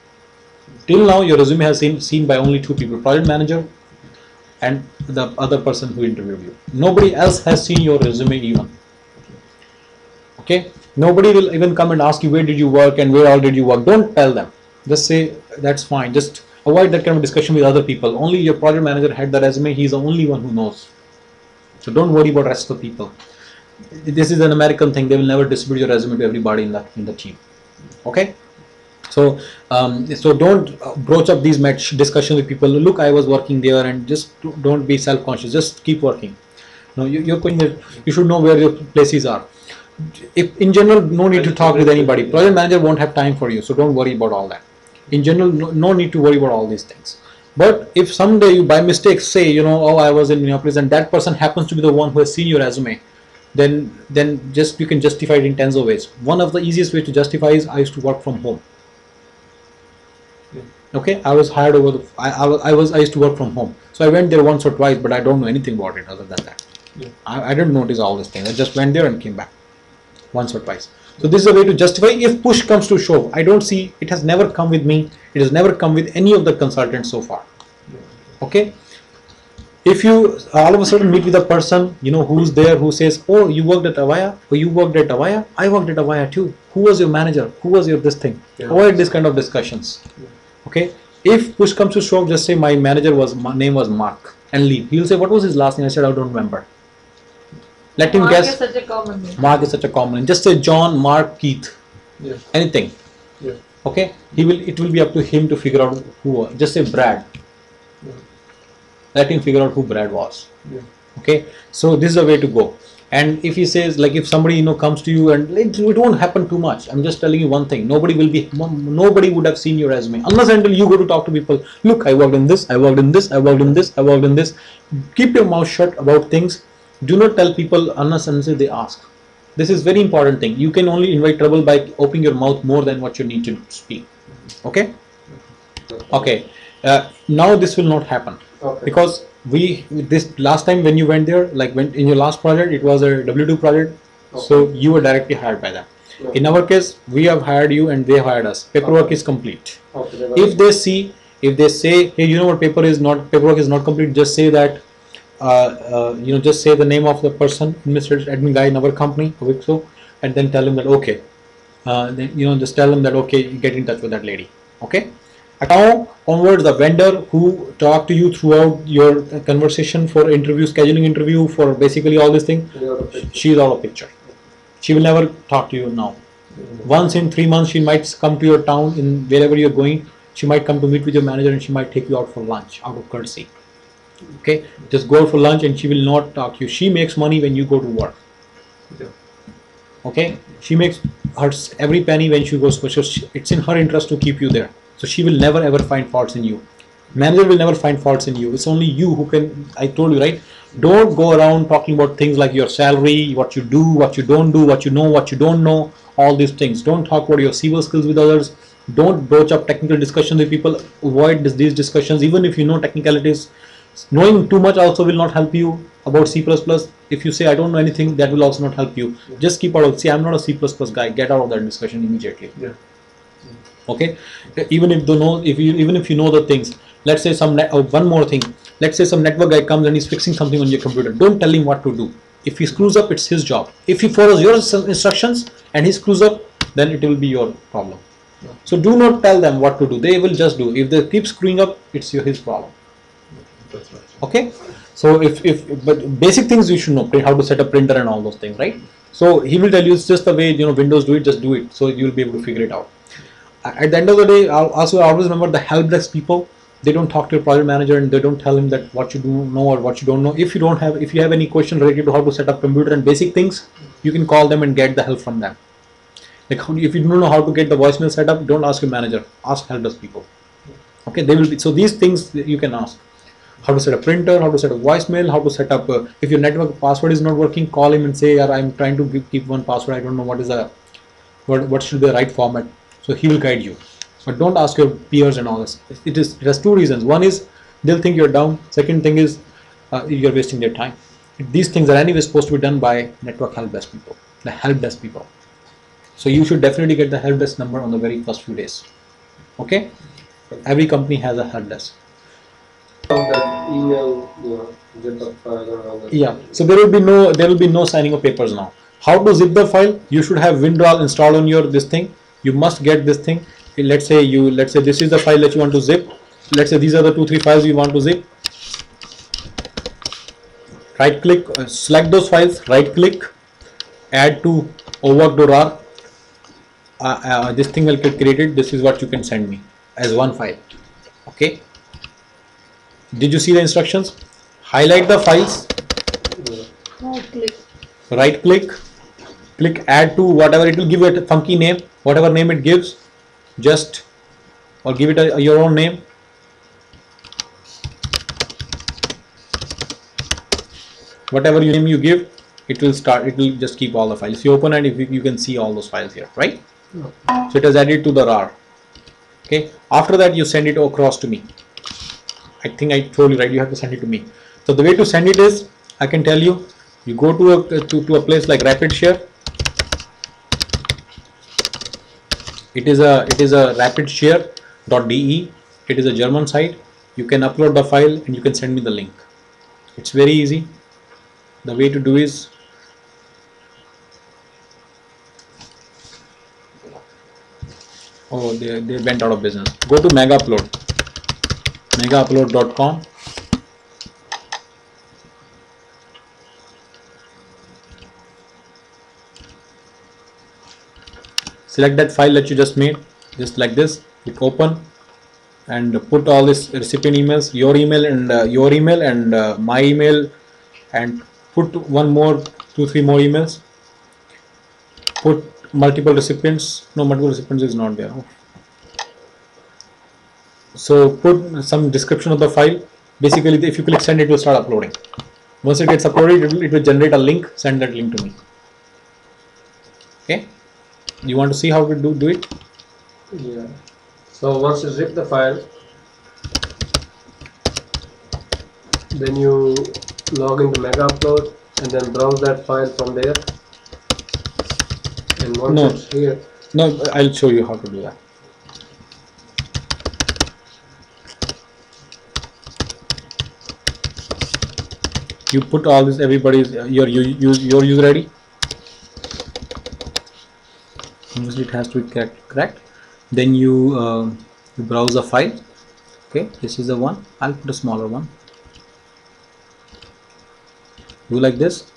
Till now, your resume has seen by only two people: project manager and the other person who interviewed you. Nobody else has seen your resume even. Okay. Nobody will even come and ask you where did you work and where all did you work. Don't tell them. Just say that's fine. Just avoid that kind of discussion with other people. Only your project manager had the resume. He's the only one who knows. So don't worry about the rest of the people. This is an American thing. They will never distribute your resume to everybody in the team. Okay. So don't broach up these discussions with people. Look, I was working there, and just don't be self-conscious. Just keep working. You're going there. You should know where your places are. If in general, no need to talk with anybody. Project manager won't have time for you, so don't worry about all that. In general, no need to worry about all these things. But if someday you by mistake say, "Oh, I was in Minneapolis," and that person happens to be the one who has seen your resume, then just you can justify it in tens of ways. One of the easiest ways to justify is I used to work from home. Okay, I was hired over the. I used to work from home, so I went there once or twice, but I don't know anything about it other than that. Yeah. I didn't notice all these things. I just went there and came back once or twice. So this is a way to justify. If push comes to shove, I don't see, it has never come with me. It has never come with any of the consultants so far. Okay. If you all of a sudden meet with a person, who's there, who says, "Oh, you worked at Avaya," or "You worked at Avaya," "I worked at Avaya too." Who was your manager? Who was your this thing? Yeah. Avoid this kind of discussions. Okay. If push comes to shove, just say my name was Mark, and leave. He'll say, "What was his last name?" I said, "I don't remember." Let him Mark guess. is such a common name. Mark is such a common name. Just say John, Mark, Keith, Yeah. anything. Yeah. Okay. It will be up to him to figure out who. Just say Brad. Yeah. Let him figure out who Brad was. Yeah. Okay. So this is the way to go. And if he says, like, if somebody comes to you, and it won't happen too much. I'm just telling you one thing. Nobody would have seen your resume unless until you go to talk to people. Look, I worked in this. I worked in this. I worked in this. I worked in this. Keep your mouth shut about things. Do not tell people unless they ask. This is very important thing. You can only invite trouble by opening your mouth more than what you need to speak. Okay. Okay. Now this will not happen. Okay. Because this last time when you went there, like when in your last project, it was a W2 project, so you were directly hired by them. Okay. In our case, we have hired you and they hired us. Paperwork is complete. Okay. If they say, "Hey, what, paperwork is not complete," just say that. Just say the name of the person, administrative admin guy in our company, Wixo, and then tell him that okay. Just tell them that okay, get in touch with that lady. Okay. Now onwards, the vendor who talked to you throughout your conversation for interview, scheduling interview, for basically all this thing, she is out of picture. She will never talk to you now. Once in 3 months, she might come to your town in wherever you're going. She might come to meet with your manager and she might take you out for lunch out of courtesy. Okay, just go out for lunch and she will not talk to you. She makes money when you go to work. Yeah. Okay, she makes every penny when she goes. So it's in her interest to keep you there. So she will never ever find faults in you. Manager will never find faults in you. It's only you who can. I told you, right? Don't go around talking about things like your salary, what you do, what you don't do, what you know, what you don't know, all these things. Don't talk about your SQL skills with others. Don't broach up technical discussions with people. Avoid these discussions, even if you know technicalities. Knowing too much also will not help you about C++. If you say I don't know anything, that will also not help you. Just keep out of. See, I'm not a C++ guy. Get out of that discussion immediately. Yeah. Okay, even if you know, even if you know the things, let's say one more thing, let's say some network guy comes and he's fixing something on your computer, don't tell him what to do. If he screws up, it's his job. If he follows your instructions and he screws up, then it will be your problem. So do not tell them what to do, they will just do. If they keep screwing up, it's his problem. That's right. Okay, so but basic things you should know, how to set a printer and all those things, right? So he will tell you it's just the way Windows do it, just do it, so you'll be able to figure it out. At the end of the day, also always remember the help desk people. They don't talk to your project manager and they don't tell him that what you do know or what you don't know. If you have any question related to how to set up computer and basic things, you can call them and get the help from them. Like if you don't know how to get the voicemail set up, don't ask your manager, ask help desk people. Okay, they will be, so these things you can ask. How to set a printer, how to set a voicemail, how to set up, if your network password is not working, call him and say, yeah, I'm trying to keep one password, I don't know what should be the right format. So he will guide you. But don't ask your peers and all this. It has two reasons. One is they'll think you're down. Second thing is you're wasting their time. These things are anyway supposed to be done by network help desk people, the help desk people. So you should definitely get the help desk number on the very first few days. Okay? Every company has a help desk. That email, zip the file and all that. Yeah. So there will be no signing of papers now. How to zip the file? You should have WinRAR installed on your this thing. You must get this thing. Let's say this is the file that you want to zip. Let's say these are the 2-3 files you want to zip. Right click, select those files. Right click, add to OWAC.RAR. This thing will get created. This is what you can send me as one file. Okay. Did you see the instructions? Highlight the files. Right click, click add to whatever, it will give it a funky name, whatever name it gives, or give it your own name. Whatever name you give, it will just keep all the files. You open and you can see all those files here, right? So it has added to the RAR. Okay. After that, you send it across to me. I think I told you, right? You have to send it to me. So the way to send it is, I can tell you, you go to a place like RapidShare. It is a rapidshare.de. It is a German site. You can upload the file and you can send me the link. It's very easy. The way to do is, oh, they went out of business. Go to Megaupload. Megaupload.com. Select that file that you just made, just like this. Click open and put all this recipient emails, your email and my email, and put 2-3 more emails. Put multiple recipients. No, multiple recipients is not there. So put some description of the file. Basically, if you click send, it will start uploading. Once it gets uploaded, it will generate a link. Send that link to me. Okay. You want to see how to do it? Yeah. So once you zip the file, then you log into Megaupload and then browse that file from there. And once it's here. No, I'll show you how to do that. You put all this, your user ID. It has to be correct. Then you browse a file. Okay, this is the one. I'll put a smaller one. Do like this.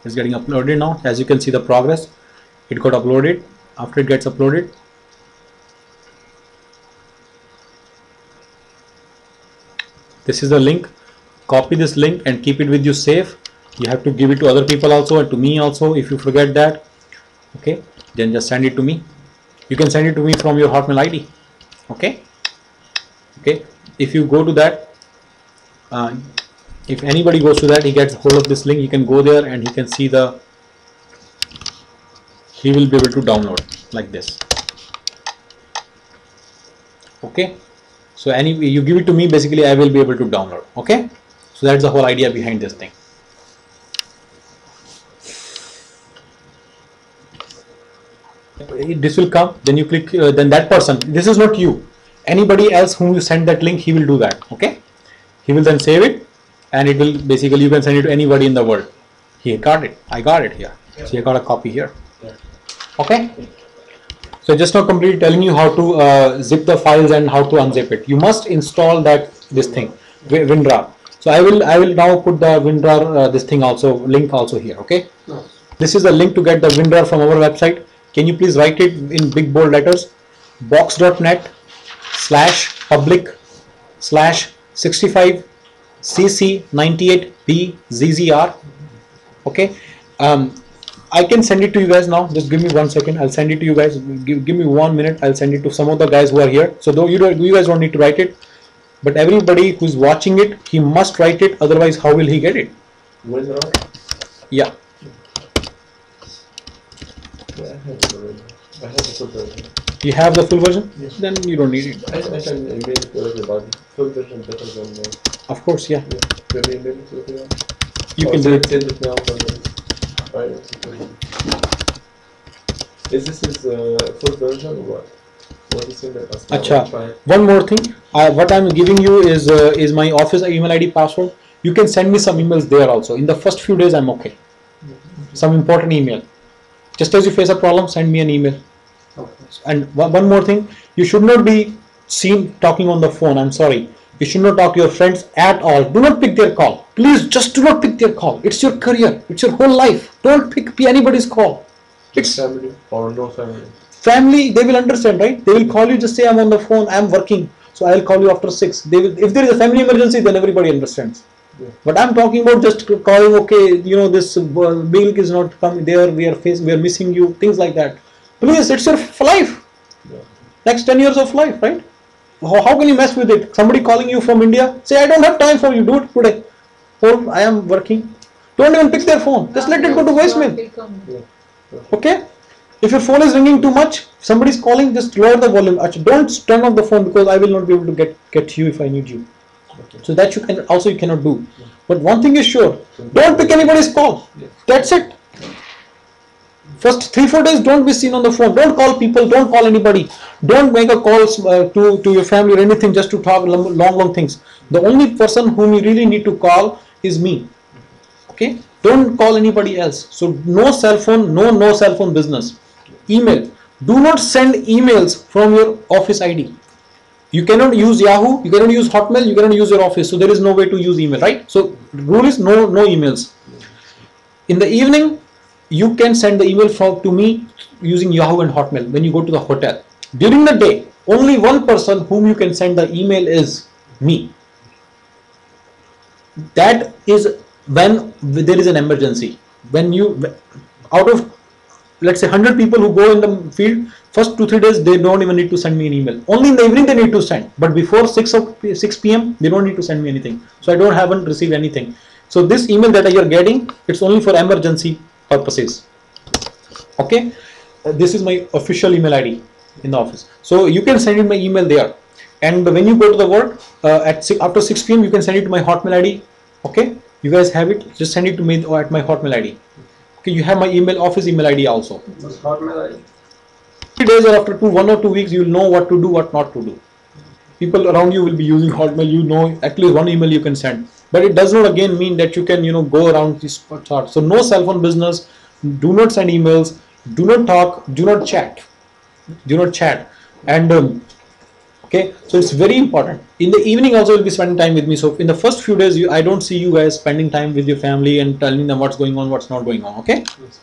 It's getting uploaded now. As you can see the progress, it got uploaded. After it gets uploaded, this is the link. Copy this link and keep it with you safe. You have to give it to other people also and to me also if you forget that. Okay, then just send it to me. You can send it to me from your Hotmail ID. Okay. If you go to that, if anybody goes to that, he gets hold of this link. He can go there and he can see he will be able to download like this. Okay. So you give it to me, basically I will be able to download. Okay. So that's the whole idea behind this thing. This will come, then you click, then that person, this is not you, anybody else whom you send that link, he will do that. Okay, he will then save it, and it will basically, you can send it to anybody in the world. He got it, I got it here, so you got a copy here. Okay, so just now completely telling you how to zip the files and how to unzip it. You must install this thing, WinRAR. So I will now put the WinRAR this thing also, link also here. Okay, this is the link to get the WinRAR from our website. Can you please write it in big bold letters? box.net/public/65cc98bzzr. Okay, I can send it to you guys now. Just give me 1 second. I'll send it to you guys. Give me 1 minute. I'll send it to some of the guys who are here. So though you guys don't need to write it, but everybody who's watching it, he must write it. Otherwise, how will he get it? WinRAR? Yeah. Yeah, I have it already. I have the full version. You have the full version? Yes. Then you don't need it. I can email it to everybody. Full version better than Of course, yeah. yeah. Can we email it to everyone? You Or can do it. send it now. Is this full version or what? What is in the Acha. One more thing. What I'm giving you is my office email ID password. You can send me some emails there also. In the first few days, I'm okay. Some important email. Just as you face a problem, send me an email. And one more thing, you should not be seen talking on the phone. I'm sorry. You should not talk to your friends at all. Do not pick their call. Please, just do not pick their call. It's your career. It's your whole life. Don't pick anybody's call. It's family or no family? family. They will understand, right? They will call you. Just say, I'm on the phone. I'm working. So I'll call you after 6. They will. If there is a family emergency, then everybody understands. Yeah. But I'm talking about just calling. Okay, you know, this milk is not coming there. We are missing you. Things like that. Please, it's your life. Yeah. Next 10 years of life, right? How can you mess with it? Somebody calling you from India, say, I don't have time for you, do it today. Or I am working. Don't even pick their phone. Just let it go to voicemail. Yeah. Okay? If your phone is ringing too much, somebody is calling, just lower the volume. Actually, don't turn off the phone because I will not be able to get you if I need you. Okay. So that you cannot do. But one thing is sure, don't pick anybody's call. Yeah. That's it. First 3-4 days, don't be seen on the phone. Don't call people. Don't call anybody. Don't make a call to your family or anything just to talk long things. The only person whom you really need to call is me. Okay? Don't call anybody else. So no cell phone, no cell phone business. Email. Do not send emails from your office ID. You cannot use Yahoo. You cannot use Hotmail. You cannot use your office. So there is no way to use email, right? So rule is no emails. In the evening, you can send the email to me using Yahoo and Hotmail when you go to the hotel. During the day, only one person whom you can send the email is me. That is when there is an emergency. When you, out of, let's say 100 people who go in the field, first 2-3 days, they don't even need to send me an email. Only in the evening they need to send. But before 6 p.m., they don't need to send me anything. So I haven't received anything. So this email that you are getting, it's only for emergency purposes. Okay, this is my official email ID in the office. So you can send in my email there. And when you go to the work after 6 p.m., you can send it to my Hotmail ID. Okay, you guys have it. Just send it to me at my Hotmail ID. Okay, you have my office email ID also. What's Hotmail ID? 3 days or after 1 or 2 weeks, you will know what to do, what not to do. People around you will be using Hotmail. You know at least one email you can send. But it does not again mean that you can go around this chart. So no cell phone business. Do not send emails. Do not talk. Do not chat. Do not chat. And okay, so it's very important. In the evening also you'll be spending time with me. So in the first few days, I don't see you guys spending time with your family and telling them what's going on, what's not going on. Okay. Yes.